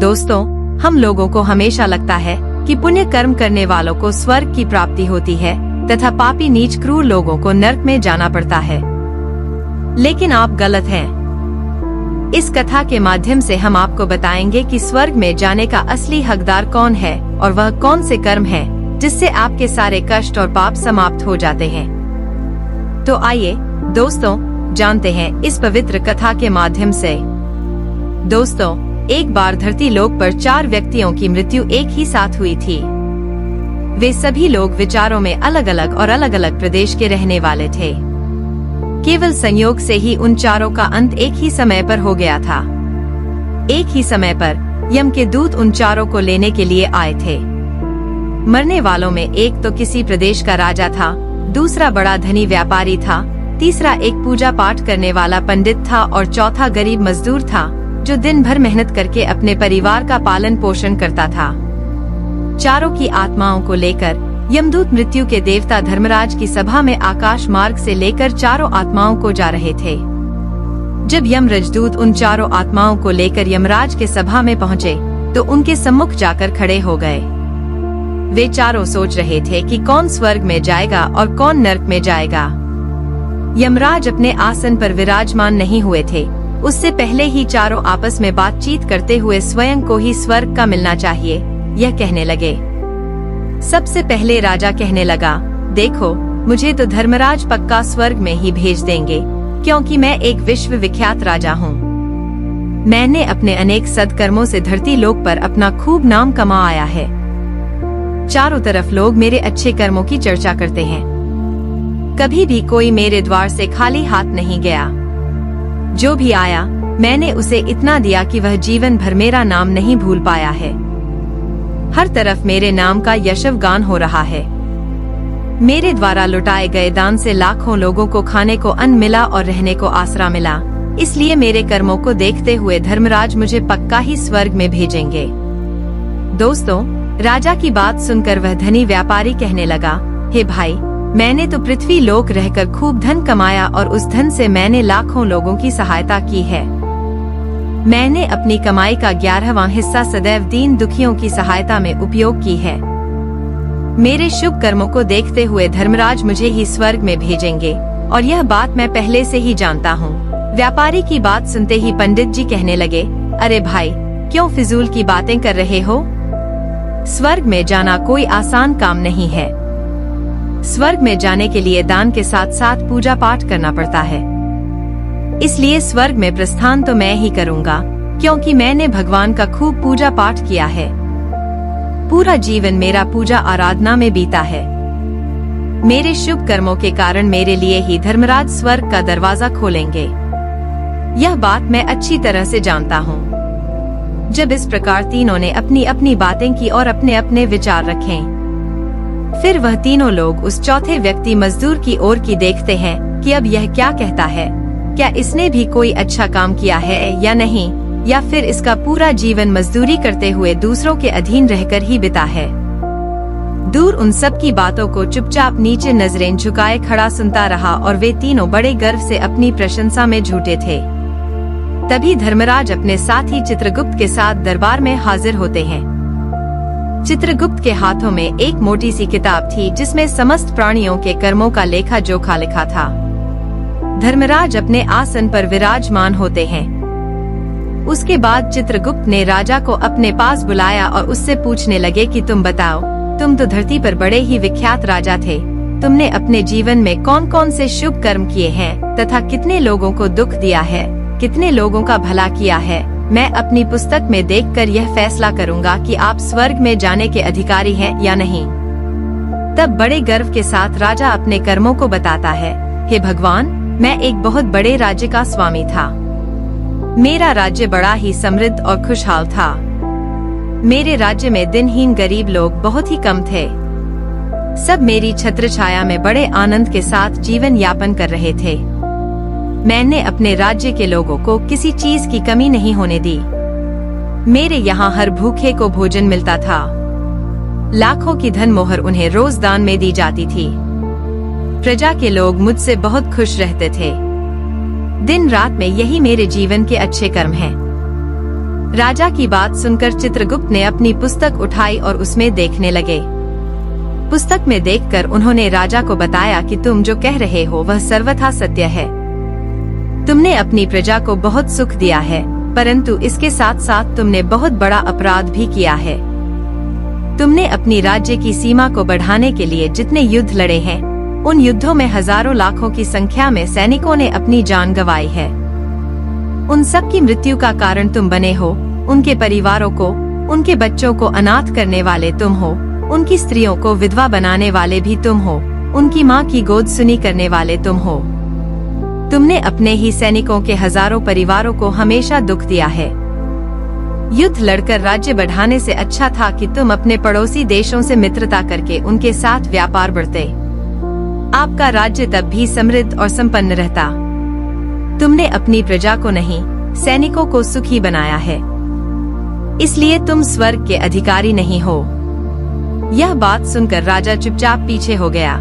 दोस्तों, हम लोगों को हमेशा लगता है कि पुण्य कर्म करने वालों को स्वर्ग की प्राप्ति होती है तथा पापी नीच क्रूर लोगों को नरक में जाना पड़ता है, लेकिन आप गलत हैं। इस कथा के माध्यम से हम आपको बताएंगे कि स्वर्ग में जाने का असली हकदार कौन है और वह कौन से कर्म है जिससे आपके सारे कष्ट और पाप समाप्त हो जाते हैं। तो आइए दोस्तों, जानते हैं इस पवित्र कथा के माध्यम से। दोस्तों, एक बार धरती लोक पर 4 व्यक्तियों की मृत्यु एक ही साथ हुई थी। वे सभी लोग विचारों में अलग अलग और अलग अलग प्रदेश के रहने वाले थे। केवल संयोग से ही उन चारों का अंत एक ही समय पर हो गया था। एक ही समय पर यम के दूत उन चारों को लेने के लिए आए थे। मरने वालों में एक तो किसी प्रदेश का राजा था, दूसरा बड़ा धनी व्यापारी था, तीसरा एक पूजा पाठ करने वाला पंडित था और चौथा गरीब मजदूर था जो दिन भर मेहनत करके अपने परिवार का पालन पोषण करता था। चारों की आत्माओं को लेकर यमदूत मृत्यु के देवता धर्मराज की सभा में आकाश मार्ग से लेकर चारों आत्माओं को जा रहे थे। जब यमराजदूत उन चारों आत्माओं को लेकर यमराज के सभा में पहुँचे तो उनके सम्मुख जाकर खड़े हो गए। वे चारों सोच रहे थे कि कौन स्वर्ग में जाएगा और कौन नरक में जाएगा। यमराज अपने आसन पर विराजमान नहीं हुए थे। उससे पहले ही चारों आपस में बातचीत करते हुए स्वयं को ही स्वर्ग का मिलना चाहिए, यह कहने लगे। सबसे पहले राजा कहने लगा, देखो, मुझे तो धर्मराज पक्का स्वर्ग में ही भेज देंगे, क्योंकि मैं एक विश्व विख्यात राजा हूँ। मैंने अपने अनेक सत्कर्मों से धरती लोक पर अपना खूब नाम कमाया है। चारों तरफ लोग मेरे अच्छे कर्मों की चर्चा करते हैं। कभी भी कोई मेरे द्वार से खाली हाथ नहीं गया। जो भी आया, मैंने उसे इतना दिया कि वह जीवन भर मेरा नाम नहीं भूल पाया है। हर तरफ मेरे नाम का यशगान हो रहा है। मेरे द्वारा लुटाए गए दान से लाखों लोगों को खाने को अन्न मिला और रहने को आसरा मिला। इसलिए मेरे कर्मों को देखते हुए धर्मराज मुझे पक्का ही स्वर्ग में भेजेंगे। दोस्तों, राजा की बात सुनकर वह धनी व्यापारी कहने लगा, हे भाई, मैंने तो पृथ्वी लोक रहकर खूब धन कमाया और उस धन से मैंने लाखों लोगों की सहायता की है। मैंने अपनी कमाई का 11वां हिस्सा सदैव दीन दुखियों की सहायता में उपयोग की है। मेरे शुभ कर्मों को देखते हुए धर्मराज मुझे ही स्वर्ग में भेजेंगे और यह बात मैं पहले से ही जानता हूँ। व्यापारी की बात सुनते ही पंडित जी कहने लगे, अरे भाई, क्यों फिजूल की बातें कर रहे हो? स्वर्ग में जाना कोई आसान काम नहीं है। स्वर्ग में जाने के लिए दान के साथ साथ पूजा पाठ करना पड़ता है। इसलिए स्वर्ग में प्रस्थान तो मैं ही करूँगा, क्योंकि मैंने भगवान का खूब पूजा पाठ किया है। पूरा जीवन मेरा पूजा आराधना में बीता है। मेरे शुभ कर्मों के कारण मेरे लिए ही धर्मराज स्वर्ग का दरवाजा खोलेंगे। यह बात मैं अच्छी तरह से जानता हूँ। जब इस प्रकार तीनों ने अपनी अपनी बातें की और अपने अपने विचार रखे, फिर वह तीनों लोग उस चौथे व्यक्ति मजदूर की ओर की देखते हैं कि अब यह क्या कहता है। क्या इसने भी कोई अच्छा काम किया है या नहीं, या फिर इसका पूरा जीवन मजदूरी करते हुए दूसरों के अधीन रहकर ही बिता है। दूर उन सब की बातों को चुपचाप नीचे नजरें झुकाए खड़ा सुनता रहा और वे तीनों बड़े गर्व से अपनी प्रशंसा में झूठे थे। तभी धर्मराज अपने साथी चित्रगुप्त के साथ दरबार में हाजिर होते हैं। चित्रगुप्त के हाथों में एक मोटी सी किताब थी जिसमें समस्त प्राणियों के कर्मों का लेखा जोखा लिखा था। धर्मराज अपने आसन पर विराजमान होते हैं। उसके बाद चित्रगुप्त ने राजा को अपने पास बुलाया और उससे पूछने लगे कि तुम बताओ, तुम तो धरती पर बड़े ही विख्यात राजा थे। तुमने अपने जीवन में कौन कौन से शुभ कर्म किए हैं तथा कितने लोगों को दुख दिया है, कितने लोगों का भला किया है। मैं अपनी पुस्तक में देखकर यह फैसला करूंगा कि आप स्वर्ग में जाने के अधिकारी हैं या नहीं। तब बड़े गर्व के साथ राजा अपने कर्मों को बताता है, हे भगवान, मैं एक बहुत बड़े राज्य का स्वामी था। मेरा राज्य बड़ा ही समृद्ध और खुशहाल था। मेरे राज्य में दिनहीन गरीब लोग बहुत ही कम थे। सब मेरी छत्र छाया में बड़े आनंद के साथ जीवन यापन कर रहे थे। मैंने अपने राज्य के लोगों को किसी चीज की कमी नहीं होने दी। मेरे यहाँ हर भूखे को भोजन मिलता था। लाखों की धन मोहर उन्हें रोज दान में दी जाती थी। प्रजा के लोग मुझसे बहुत खुश रहते थे। दिन रात में यही मेरे जीवन के अच्छे कर्म हैं। राजा की बात सुनकर चित्रगुप्त ने अपनी पुस्तक उठाई और उसमें देखने लगे। पुस्तक में देखकर उन्होंने राजा को बताया कि तुम जो कह रहे हो वह सर्वथा सत्य है। तुमने अपनी प्रजा को बहुत सुख दिया है, परंतु इसके साथ साथ तुमने बहुत बड़ा अपराध भी किया है। तुमने अपनी राज्य की सीमा को बढ़ाने के लिए जितने युद्ध लड़े हैं, उन युद्धों में हजारों लाखों की संख्या में सैनिकों ने अपनी जान गंवाई है। उन सब की मृत्यु का कारण तुम बने हो। उनके परिवारों को, उनके बच्चों को अनाथ करने वाले तुम हो। उनकी स्त्रियों को विधवा बनाने वाले भी तुम हो। उनकी माँ की गोद सुनी करने वाले तुम हो। तुमने अपने ही सैनिकों के हजारों परिवारों को हमेशा दुख दिया है। युद्ध लड़कर राज्य बढ़ाने से अच्छा था कि तुम अपने पड़ोसी देशों से मित्रता करके उनके साथ व्यापार बढ़ते। आपका राज्य तब भी समृद्ध और संपन्न रहता। तुमने अपनी प्रजा को नहीं, सैनिकों को सुखी बनाया है, इसलिए तुम स्वर्ग के अधिकारी नहीं हो। यह बात सुनकर राजा चुपचाप पीछे हो गया।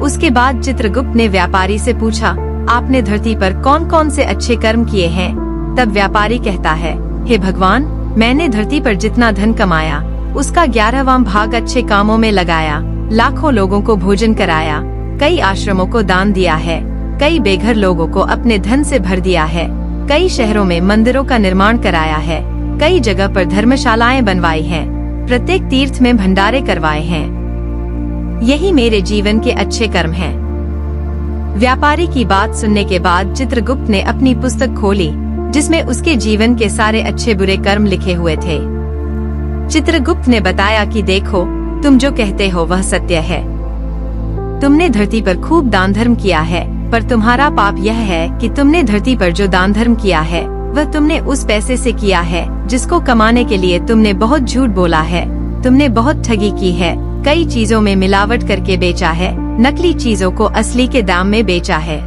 उसके बाद चित्रगुप्त ने व्यापारी से पूछा, आपने धरती पर कौन कौन से अच्छे कर्म किए हैं? तब व्यापारी कहता है, हे भगवान, मैंने धरती पर जितना धन कमाया उसका 11वां भाग अच्छे कामों में लगाया। लाखों लोगों को भोजन कराया, कई आश्रमों को दान दिया है, कई बेघर लोगों को अपने धन से भर दिया है, कई शहरों में मंदिरों का निर्माण कराया है, कई जगह पर धर्मशालाएं बनवाई हैं, प्रत्येक तीर्थ में भंडारे करवाए हैं। यही मेरे जीवन के अच्छे कर्म हैं। व्यापारी की बात सुनने के बाद चित्रगुप्त ने अपनी पुस्तक खोली, जिसमें उसके जीवन के सारे अच्छे बुरे कर्म लिखे हुए थे। चित्रगुप्त ने बताया कि देखो, तुम जो कहते हो वह सत्य है। तुमने धरती पर खूब दान धर्म किया है, पर तुम्हारा पाप यह है कि तुमने धरती पर जो दान धर्म किया है वह तुमने उस पैसे से किया है जिसको कमाने के लिए तुमने बहुत झूठ बोला है। तुमने बहुत ठगी की है, कई चीजों में मिलावट करके बेचा है, नकली चीजों को असली के दाम में बेचा है।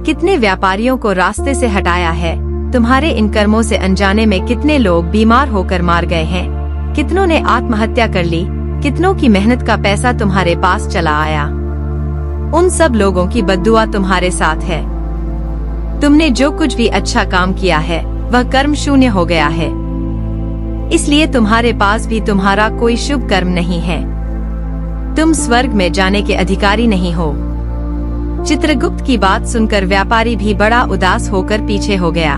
कितने व्यापारियों को रास्ते से हटाया है। तुम्हारे इन कर्मों से अनजाने में कितने लोग बीमार होकर मार गए हैं। कितनों ने आत्महत्या कर ली। कितनों की मेहनत का पैसा तुम्हारे पास चला आया। उन सब लोगों की बद्दुआ तुम्हारे साथ है। तुमने जो कुछ भी अच्छा काम किया है वह कर्म शून्य हो गया है, इसलिए तुम्हारे पास भी तुम्हारा कोई शुभ कर्म नहीं है। तुम स्वर्ग में जाने के अधिकारी नहीं हो। चित्रगुप्त की बात सुनकर व्यापारी भी बड़ा उदास होकर पीछे हो गया।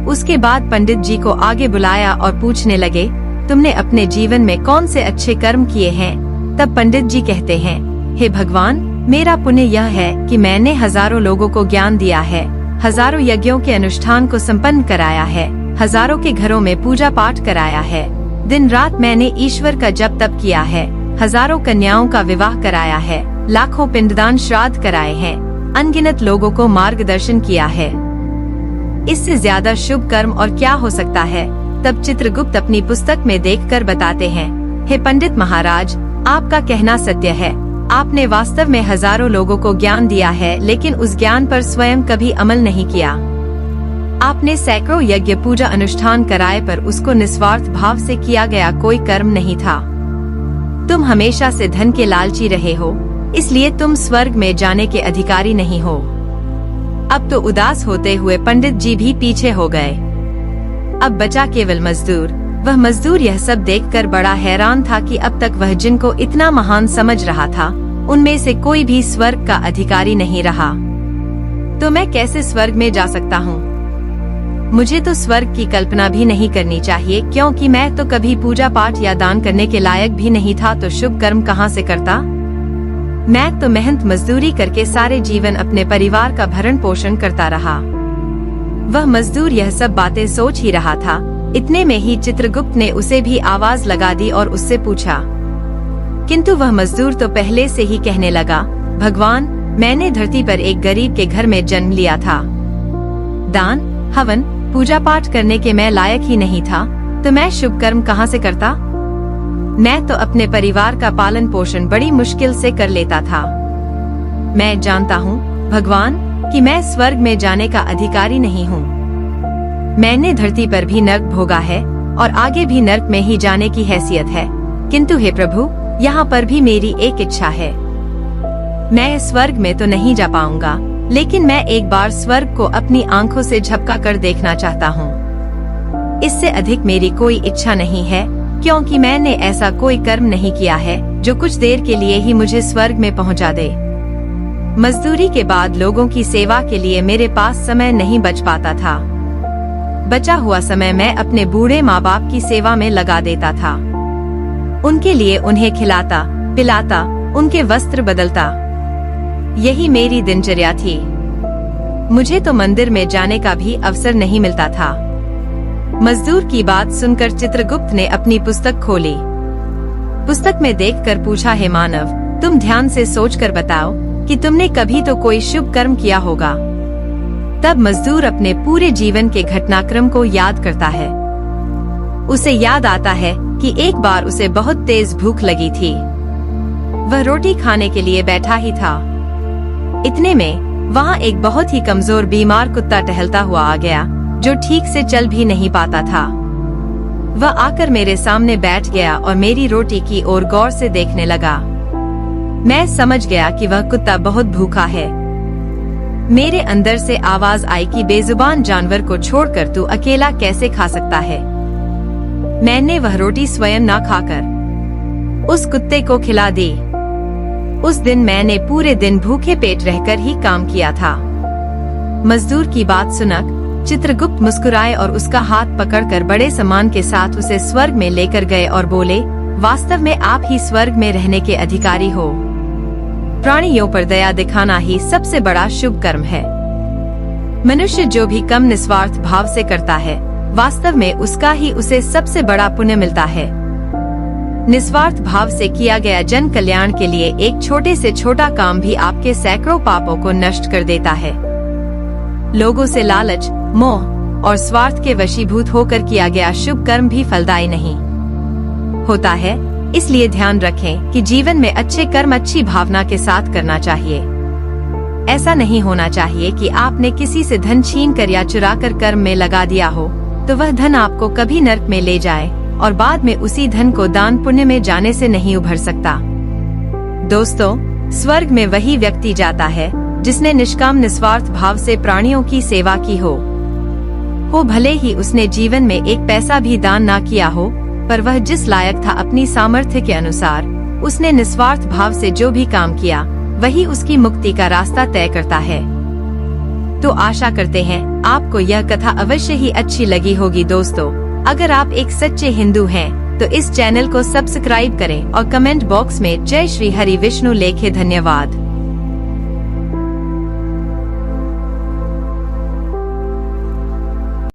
उसके बाद पंडित जी को आगे बुलाया और पूछने लगे, तुमने अपने जीवन में कौन से अच्छे कर्म किए हैं? तब पंडित जी कहते हैं, हे भगवान, मेरा पुण्य यह है कि मैंने हजारों लोगों को ज्ञान दिया है, हजारों यज्ञों के अनुष्ठान को संपन्न कराया है, हजारों के घरों में पूजा पाठ कराया है, दिन रात मैंने ईश्वर का जप तप किया है, हजारों कन्याओं का विवाह कराया है, लाखों पिंडदान श्राद्ध कराए हैं, अनगिनत लोगों को मार्गदर्शन किया है। इससे ज्यादा शुभ कर्म और क्या हो सकता है? तब चित्रगुप्त अपनी पुस्तक में देखकर बताते हैं, हे पंडित महाराज, आपका कहना सत्य है। आपने वास्तव में हजारों लोगों को ज्ञान दिया है, लेकिन उस ज्ञान पर स्वयं कभी अमल नहीं किया। आपने सैकड़ों यज्ञ पूजा अनुष्ठान कराए, पर उसको निस्वार्थ भाव से किया गया कोई कर्म नहीं था। तुम हमेशा से धन के लालची रहे हो, इसलिए तुम स्वर्ग में जाने के अधिकारी नहीं हो। अब तो उदास होते हुए पंडित जी भी पीछे हो गए। अब बचा केवल मजदूर। वह मजदूर यह सब देखकर बड़ा हैरान था कि अब तक वह जिनको इतना महान समझ रहा था, उनमें से कोई भी स्वर्ग का अधिकारी नहीं रहा। तो मैं कैसे स्वर्ग में जा सकता हूँ? मुझे तो स्वर्ग की कल्पना भी नहीं करनी चाहिए, क्योंकि मैं तो कभी पूजा पाठ या दान करने के लायक भी नहीं था, तो शुभ कर्म कहाँ से करता? मैं तो मेहनत मजदूरी करके सारे जीवन अपने परिवार का भरण पोषण करता रहा। वह मजदूर यह सब बातें सोच ही रहा था, इतने में ही चित्रगुप्त ने उसे भी आवाज लगा दी और उससे पूछा। किंतु वह मजदूर तो पहले से ही कहने लगा, भगवान, मैंने धरती पर एक गरीब के घर में जन्म लिया था। दान, हवन, पूजा पाठ करने के मैं लायक ही नहीं था, तो मैं शुभ कर्म कहाँ से करता? मैं तो अपने परिवार का पालन पोषण बड़ी मुश्किल से कर लेता था। मैं जानता हूँ भगवान कि मैं स्वर्ग में जाने का अधिकारी नहीं हूँ। मैंने धरती पर भी नर्क भोगा है और आगे भी नर्क में ही जाने की हैसियत है, किंतु हे प्रभु, यहाँ पर भी मेरी एक इच्छा है। मैं स्वर्ग में तो नहीं जा पाऊंगा, लेकिन मैं एक बार स्वर्ग को अपनी आंखों से झपका कर देखना चाहता हूँ। इससे अधिक मेरी कोई इच्छा नहीं है, क्योंकि मैंने ऐसा कोई कर्म नहीं किया है जो कुछ देर के लिए ही मुझे स्वर्ग में पहुंचा दे। मजदूरी के बाद लोगों की सेवा के लिए मेरे पास समय नहीं बच पाता था। बचा हुआ समय मैं अपने बूढ़े माँ बाप की सेवा में लगा देता था। उनके लिए उन्हें खिलाता पिलाता, उनके वस्त्र बदलता, यही मेरी दिनचर्या थी। मुझे तो मंदिर में जाने का भी अवसर नहीं मिलता था। मजदूर की बात सुनकर चित्रगुप्त ने अपनी पुस्तक खोली। पुस्तक में देखकर पूछा, हे मानव, तुम ध्यान से सोचकर बताओ कि तुमने कभी तो कोई शुभ कर्म किया होगा। तब मजदूर अपने पूरे जीवन के घटनाक्रम को याद करता है। उसे याद आता है कि एक बार उसे बहुत तेज भूख लगी थी। वह रोटी खाने के लिए बैठा ही था। इतने में वहाँ एक बहुत ही कमजोर बीमार कुत्ता टहलता हुआ आ गया, जो ठीक से चल भी नहीं पाता था। वह आकर मेरे सामने बैठ गया और मेरी रोटी की ओर गौर से देखने लगा। मैं समझ गया कि वह कुत्ता बहुत भूखा है। मेरे अंदर से आवाज आई कि बेजुबान जानवर को छोड़कर तू अकेला कैसे खा सकता है। मैंने वह रोटी स्वयं न खाकर उस कुत्ते को खिला दी। उस दिन मैंने पूरे दिन भूखे पेट रहकर ही काम किया था। मजदूर की बात सुनकर चित्रगुप्त मुस्कुराए और उसका हाथ पकड़कर बड़े सम्मान के साथ उसे स्वर्ग में लेकर गए और बोले, वास्तव में आप ही स्वर्ग में रहने के अधिकारी हो। प्राणियों पर दया दिखाना ही सबसे बड़ा शुभ कर्म है। मनुष्य जो भी कम निस्वार्थ भाव से करता है, वास्तव में उसका ही उसे सबसे बड़ा पुण्य मिलता है। निस्वार्थ भाव से किया गया जन कल्याण के लिए एक छोटे से छोटा काम भी आपके सैकड़ों पापों को नष्ट कर देता है। लोगों से लालच, मोह और स्वार्थ के वशीभूत होकर किया गया शुभ कर्म भी फलदायी नहीं होता है। इसलिए ध्यान रखें कि जीवन में अच्छे कर्म अच्छी भावना के साथ करना चाहिए। ऐसा नहीं होना चाहिए कि आपने किसी से धन छीन कर या चुरा कर कर्म में लगा दिया हो, तो वह धन आपको कभी नरक में ले जाए और बाद में उसी धन को दान पुण्य में जाने से नहीं उभर सकता। दोस्तों, स्वर्ग में वही व्यक्ति जाता है जिसने निष्काम निस्वार्थ भाव से प्राणियों की सेवा की हो भले ही उसने जीवन में एक पैसा भी दान ना किया हो, पर वह जिस लायक था अपनी सामर्थ्य के अनुसार उसने निस्वार्थ भाव से जो भी काम किया, वही उसकी मुक्ति का रास्ता तय करता है। तो आशा करते हैं आपको यह कथा अवश्य ही अच्छी लगी होगी। दोस्तों, अगर आप एक सच्चे हिंदू हैं, तो इस चैनल को सब्सक्राइब करें और कमेंट बॉक्स में जय श्री हरि विष्णु लिखें। धन्यवाद।